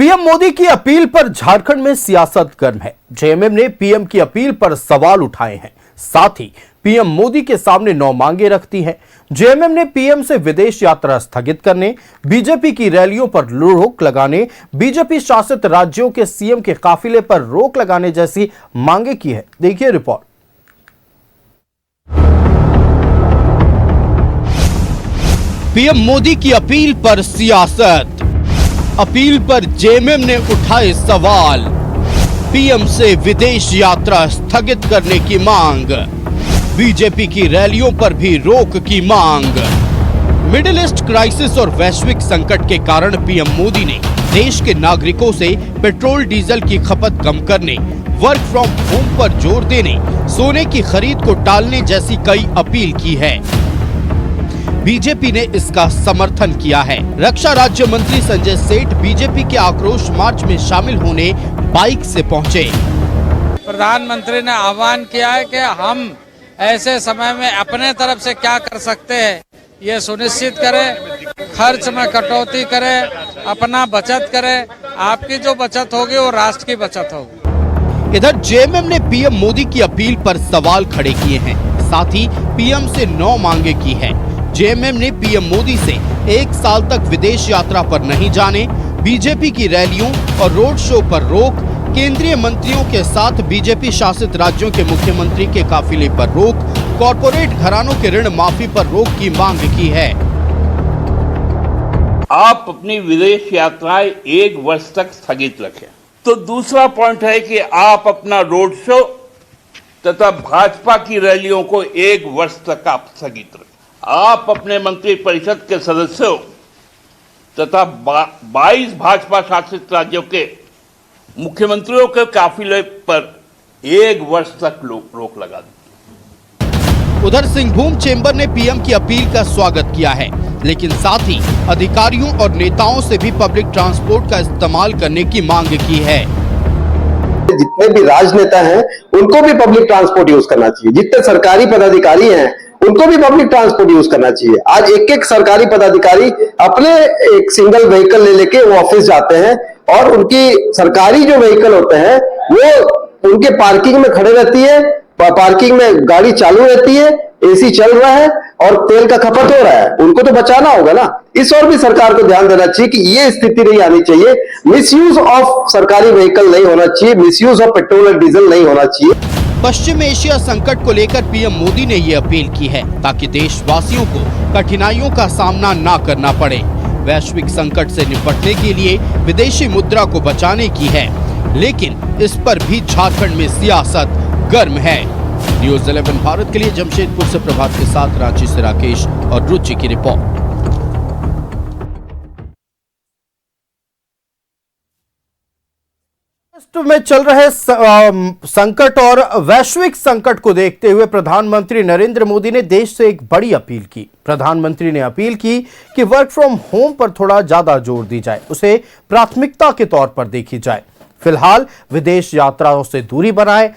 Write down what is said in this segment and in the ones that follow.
PM Modi की appeal पर झारखंड में सियासत गर्म है। जेएमएम ने पीएम की अपील पर सवाल उठाए हैं। साथ ही पीएम मोदी के सामने 9 मांगे रखती हैं। जेएमएम ने पीएम से विदेश यात्रा स्थगित करने, बीजेपी की रैलियों पर रोक लगाने, बीजेपी शासित राज्यों के सीएम के काफिले पर रोक लगाने जैसी मांगे की है। देखिए रिपोर्ट। पीएम मोदी की अपील पर सियासत। अपील पर जेएमएम ने उठाए सवाल। पीएम से विदेश यात्रा स्थगित करने की मांग। बीजेपी की रैलियों पर भी रोक की मांग। मिडिल ईस्ट क्राइसिस और वैश्विक संकट के कारण पीएम मोदी ने देश के नागरिकों से पेट्रोल डीजल की खपत कम करने, वर्क फ्रॉम होम पर जोर देने, सोने की खरीद को टालने जैसी कई अपील की है। बीजेपी ने इसका समर्थन किया है। रक्षा राज्य मंत्री संजय सेठ बीजेपी के आक्रोश मार्च में शामिल होने बाइक से पहुंचे। प्रधानमंत्री ने आह्वान किया है कि हम ऐसे समय में अपने तरफ से क्या कर सकते हैं, ये सुनिश्चित करें, खर्च में कटौती करें, अपना बचत करें। आपकी जो बचत होगी वो राष्ट्र की बचत होगी। इधर जेएमएम ने पीएम मोदी की अपील पर सवाल खड़े किए हैं। साथ ही पीएम से 9 मांगे की है। जेएमएम ने पीएम मोदी से 1 साल तक विदेश यात्रा पर नहीं जाने, बीजेपी की रैलियों और रोड शो पर रोक, केंद्रीय मंत्रियों के साथ बीजेपी शासित राज्यों के मुख्यमंत्री के काफिले पर रोक, कॉरपोरेट घरानों के ऋण माफी पर रोक की मांग की है। आप अपनी विदेश यात्राएं 1 वर्ष तक स्थगित रखें। तो दूसरा पॉइंट है कि आप अपना रोड शो तथा भाजपा की रैलियों को 1 वर्ष तक आप स्थगित रखें। आप अपने मंत्री परिषद के सदस्यों तथा 22 भाजपा शासित राज्यों के मुख्यमंत्रियों के काफिले पर 1 वर्ष तक रोक लगा दी। उधर सिंहभूम चेंबर ने पीएम की अपील का स्वागत किया है, लेकिन साथ ही अधिकारियों और नेताओं से भी पब्लिक ट्रांसपोर्ट का इस्तेमाल करने की मांग की है। जितने भी राजनेता हैं उनको भी पब्लिक ट्रांसपोर्ट यूज करना चाहिए। जितने सरकारी पदाधिकारी हैं उनको भी पब्लिक ट्रांसपोर्ट यूज करना चाहिए। आज एक सरकारी पदाधिकारी अपने एक सिंगल व्हीकल ले लेके वो ऑफिस जाते हैं और उनकी सरकारी जो व्हीकल होते हैं वो उनके पार्किंग में खड़े रहती है, पार्किंग में गाड़ी चालू रहती है, एसी चल रहा है और तेल का खपत हो रहा है। उनको तो बचाना होगा ना। इस और भी सरकार को ध्यान देना चाहिए कि ये स्थिति नहीं आनी चाहिए। मिसयूज ऑफ सरकारी व्हीकल नहीं होना चाहिए, मिसयूज ऑफ पेट्रोल और डीजल नहीं होना चाहिए। पश्चिम एशिया संकट को लेकर पीएम मोदी ने ये अपील की है ताकि देशवासियों को कठिनाइयों का सामना ना करना पड़े। वैश्विक संकट से निपटने के लिए विदेशी मुद्रा को बचाने की है, लेकिन इस पर भी झारखंड में सियासत गर्म है। न्यूज़ 11 भारत के लिए जमशेदपुर से प्रभात के साथ रांची से राकेश और रुचि की रिपोर्ट। में चल रहे संकट और वैश्विक संकट को देखते हुए प्रधानमंत्री नरेंद्र मोदी ने देश से एक बड़ी अपील की। प्रधानमंत्री ने अपील की कि वर्क फ्रॉम होम पर थोड़ा ज्यादा जोर दी जाए, उसे प्राथमिकता के तौर पर देखी जाए। फिलहाल विदेश यात्राओं से दूरी बनाए,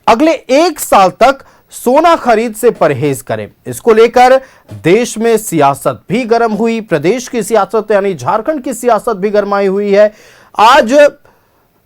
अगले 1 साल तक सोना खरीद से परहेज करें। इसको लेकर देश में सियासत भी गर्म हुई। प्रदेश की सियासत यानी झारखंड की सियासत भी गरमाई हुई है। आज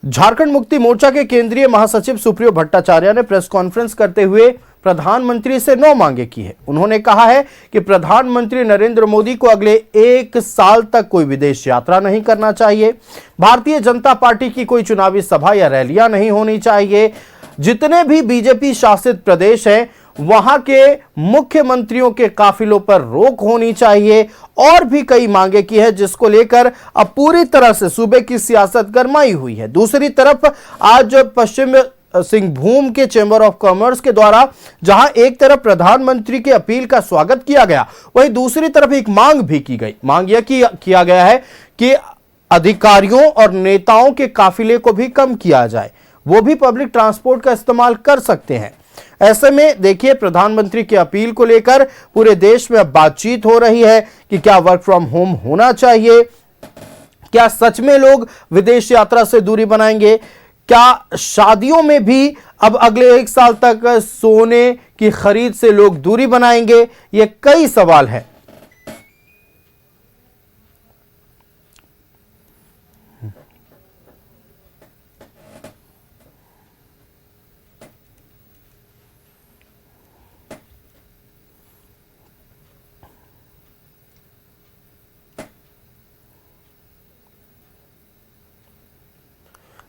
झारखंड मुक्ति मोर्चा के केंद्रीय महासचिव सुप्रियो भट्टाचार्य ने प्रेस कॉन्फ्रेंस करते हुए प्रधानमंत्री से 9 मांगे की है। उन्होंने कहा है कि प्रधानमंत्री नरेंद्र मोदी को अगले 1 साल तक कोई विदेश यात्रा नहीं करना चाहिए। भारतीय जनता पार्टी की कोई चुनावी सभा या रैलियां नहीं होनी चाहिए। जितने भी बीजेपी शासित प्रदेश हैं वहां के मुख्यमंत्रियों के काफिलों पर रोक होनी चाहिए और भी कई मांगे की है, जिसको लेकर अब पूरी तरह से सूबे की सियासत गरमाई हुई है। दूसरी तरफ आज पश्चिम सिंहभूम के चेंबर ऑफ कॉमर्स के द्वारा जहां एक तरफ प्रधानमंत्री की अपील का स्वागत किया गया, वहीं दूसरी तरफ एक मांग भी की गई। मांग यह किया गया है कि अधिकारियों और नेताओं के काफिले को भी कम किया जाए, वो भी पब्लिक ट्रांसपोर्ट का इस्तेमाल कर सकते हैं। ऐसे में देखिए प्रधानमंत्री की अपील को लेकर पूरे देश में अब बातचीत हो रही है कि क्या वर्क फ्रॉम होम होना चाहिए, क्या सच में लोग विदेश यात्रा से दूरी बनाएंगे, क्या शादियों में भी अब अगले 1 साल तक सोने की खरीद से लोग दूरी बनाएंगे। ये कई सवाल हैं।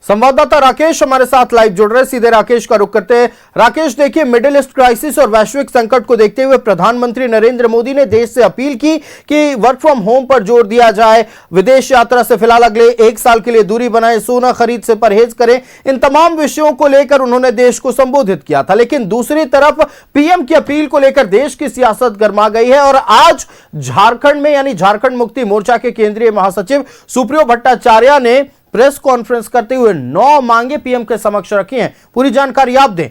संवाददाता राकेश हमारे साथ लाइव जुड़ रहे हैं। सीधे राकेश का रुख करते हैं। राकेश, देखिए, मिडिल ईस्ट क्राइसिस और वैश्विक संकट को देखते हुए प्रधानमंत्री नरेंद्र मोदी ने देश से अपील की कि वर्क फ्रॉम होम पर जोर दिया जाए, विदेश यात्रा से फिलहाल अगले 1 साल के लिए दूरी बनाएं, सोना खरीद से परहेज करें। इन तमाम विषयों को लेकर उन्होंने देश को संबोधित किया था। लेकिन दूसरी तरफ पीएम की अपील को लेकर देश की सियासत गर्मा गई है और आज झारखंड में यानी झारखंड मुक्ति मोर्चा के केंद्रीय महासचिव सुप्रियो भट्टाचार्य ने प्रेस कॉन्फ्रेंस करते हुए 9 मांगे पीएम के समक्ष रखी हैं। पूरी जानकारी आप दें।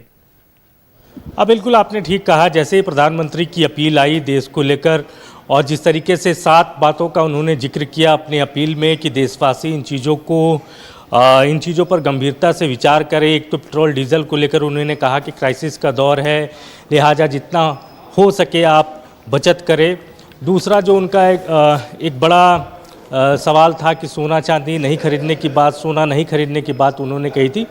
बिल्कुल, आपने ठीक कहा। जैसे ही प्रधानमंत्री की अपील आई देश को लेकर और जिस तरीके से 7 बातों का उन्होंने जिक्र किया अपनी अपील में कि देशवासी इन चीज़ों पर गंभीरता से विचार करें। एक तो पेट्रोल डीजल को लेकर उन्होंने कहा कि क्राइसिस का दौर है, लिहाजा जितना हो सके आप बचत करें। दूसरा जो उनका एक बड़ा सवाल था कि सोना चांदी नहीं खरीदने की बात, सोना नहीं खरीदने की बात उन्होंने कही थी।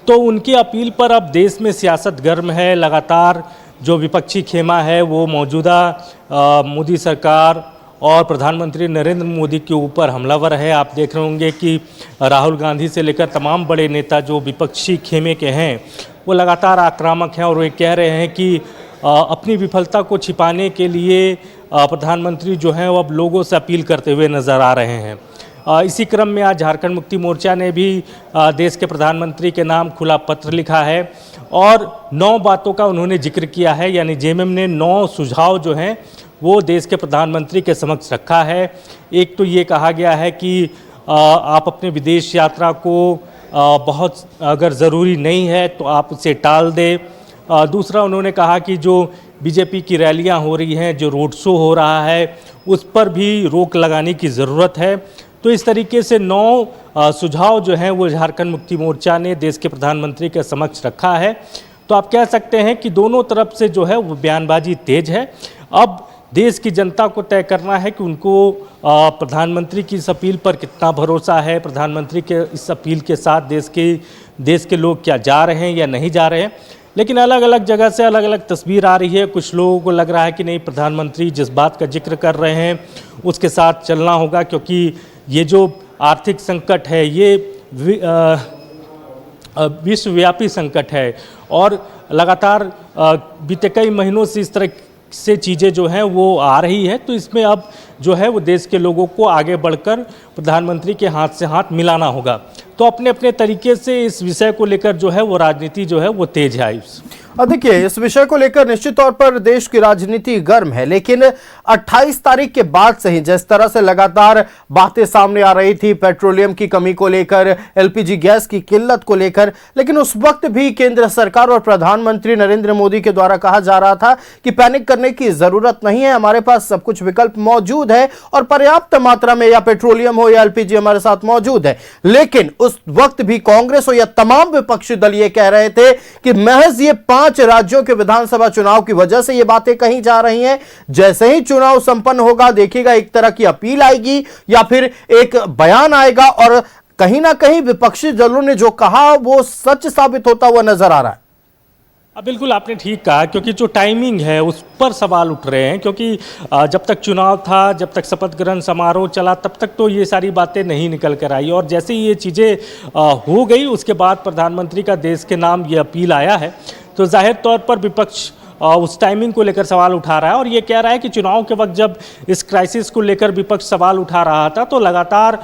तो उनकी अपील पर अब देश में सियासत गर्म है। लगातार जो विपक्षी खेमा है वो मौजूदा मोदी सरकार और प्रधानमंत्री नरेंद्र मोदी के ऊपर हमलावर है। आप देख रहे होंगे कि राहुल गांधी से लेकर तमाम बड़े नेता जो विपक्षी खेमे के हैं वो लगातार आक्रामक हैं और वे कह रहे हैं कि अपनी विफलता को छिपाने के लिए प्रधानमंत्री जो हैं वो अब लोगों से अपील करते हुए नज़र आ रहे हैं। इसी क्रम में आज झारखंड मुक्ति मोर्चा ने भी देश के प्रधानमंत्री के नाम खुला पत्र लिखा है और 9 बातों का उन्होंने जिक्र किया है। यानी जेएमएम ने 9 सुझाव जो हैं वो देश के प्रधानमंत्री के समक्ष रखा है। एक तो ये कहा गया है कि आप अपने विदेश यात्रा को बहुत अगर ज़रूरी नहीं है तो आप उसे टाल दें। दूसरा उन्होंने कहा कि जो बीजेपी की रैलियां हो रही हैं, जो रोड शो हो रहा है, उस पर भी रोक लगाने की ज़रूरत है। तो इस तरीके से 9 सुझाव जो हैं वो झारखंड मुक्ति मोर्चा ने देश के प्रधानमंत्री के समक्ष रखा है। तो आप कह सकते हैं कि दोनों तरफ से जो है वो बयानबाजी तेज है। अब देश की जनता को तय करना है कि उनको प्रधानमंत्री की इस अपील पर कितना भरोसा है। प्रधानमंत्री के इस अपील के साथ देश के लोग क्या जा रहे हैं या नहीं जा रहे हैं। लेकिन अलग अलग जगह से अलग अलग तस्वीर आ रही है। कुछ लोगों को लग रहा है कि नहीं, प्रधानमंत्री जिस बात का जिक्र कर रहे हैं उसके साथ चलना होगा, क्योंकि ये जो आर्थिक संकट है ये विश्वव्यापी संकट है और लगातार बीते कई महीनों से इस तरह से चीज़ें जो हैं वो आ रही है। तो इसमें अब जो है वो देश के लोगों को आगे बढ़कर प्रधानमंत्री के हाथ से हाथ मिलाना होगा। तो अपने अपने तरीके से इस विषय को लेकर जो है वो राजनीति जो है वो तेज है। देखिए, इस विषय को लेकर निश्चित तौर पर देश की राजनीति गर्म है, लेकिन 28 तारीख के बाद से ही जिस तरह से लगातार बातें सामने आ रही थी पेट्रोलियम की कमी को लेकर, एलपीजी गैस की किल्लत को लेकर, लेकिन उस वक्त भी केंद्र सरकार और प्रधानमंत्री नरेंद्र मोदी के द्वारा कहा जा रहा था कि पैनिक करने की जरूरत नहीं है, हमारे पास सब कुछ विकल्प मौजूद है और पर्याप्त मात्रा में या पेट्रोलियम हो या एलपीजी हमारे साथ मौजूद है। लेकिन उस वक्त भी कांग्रेस हो या तमाम विपक्षी दल ये कह रहे थे कि महज ये 5 राज्यों के विधानसभा चुनाव की वजह से ये बातें कही जा रही हैं। जैसे ही चुनाव संपन्न होगा देखिएगा एक तरह की अपील आएगी या फिर एक बयान आएगा और कहीं ना कहीं विपक्षी दलों ने जो कहा वो सच साबित होता हुआ नजर आ रहा है। बिल्कुल, आपने ठीक कहा, क्योंकि जो टाइमिंग है उस पर सवाल उठ रहे हैं। क्योंकि जब तक चुनाव था, जब तक शपथ ग्रहण समारोह चला, तब तक तो ये सारी बातें नहीं निकल कर आई और जैसे ही ये चीज़ें हो गई उसके बाद प्रधानमंत्री का देश के नाम ये अपील आया है तो जाहिर तौर पर विपक्ष उस टाइमिंग को लेकर सवाल उठा रहा है और ये कह रहा है कि चुनाव के वक्त जब इस क्राइसिस को लेकर विपक्ष सवाल उठा रहा था तो लगातार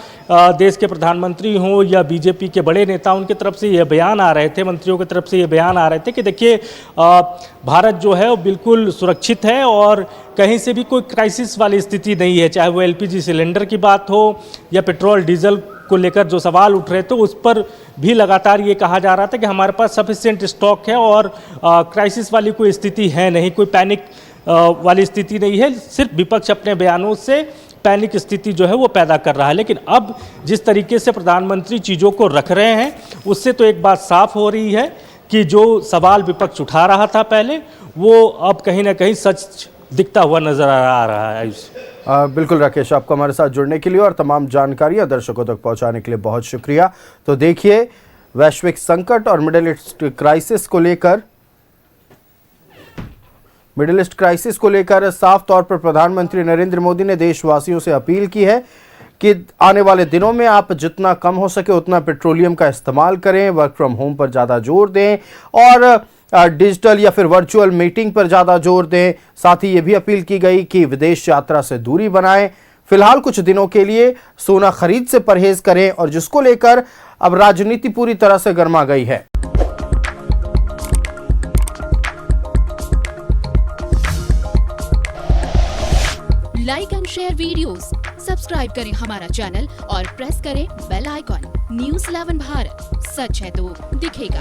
देश के प्रधानमंत्री हों या बीजेपी के बड़े नेता, उनकी तरफ से ये बयान आ रहे थे, मंत्रियों की तरफ से ये बयान आ रहे थे कि देखिए भारत जो है वो बिल्कुल सुरक्षित है और कहीं से भी कोई क्राइसिस वाली स्थिति नहीं है, चाहे वो एलपीजी सिलेंडर की बात हो या पेट्रोल डीजल को लेकर जो सवाल उठ रहे थे उस पर भी लगातार ये कहा जा रहा था कि हमारे पास सफिशिएंट स्टॉक है और क्राइसिस वाली कोई स्थिति है नहीं, कोई पैनिक वाली स्थिति नहीं है। सिर्फ विपक्ष अपने बयानों से पैनिक स्थिति जो है वो पैदा कर रहा है। लेकिन अब जिस तरीके से प्रधानमंत्री चीज़ों को रख रहे हैं उससे तो एक बात साफ हो रही है कि जो सवाल विपक्ष उठा रहा था पहले वो अब कहीं ना कहीं सच दिखता हुआ नजर आ रहा है। बिल्कुल राकेश, आपको हमारे साथ जुड़ने के लिए और तमाम जानकारियां दर्शकों तक पहुंचाने के लिए बहुत शुक्रिया। तो देखिए, वैश्विक संकट और मिडिल ईस्ट क्राइसिस को लेकर साफ तौर पर प्रधानमंत्री नरेंद्र मोदी ने देशवासियों से अपील की है कि आने वाले दिनों में आप जितना कम हो सके उतना पेट्रोलियम का इस्तेमाल करें, वर्क फ्रॉम होम पर ज़्यादा जोर दें और डिजिटल या फिर वर्चुअल मीटिंग पर ज़्यादा जोर दें। साथ ही ये भी अपील की गई कि विदेश यात्रा से दूरी बनाएं। फिलहाल कुछ दिनों के लिए सोना खरीद से परहेज करें और जिसको लेकर अब राजनीति पूरी तरह से गर्मा गई है। Like and share videos, subscribe करें हमारा चैनल और प्रेस करें बेल आइकॉन। न्यूज़ 11 भारत, सच है तो दिखेगा।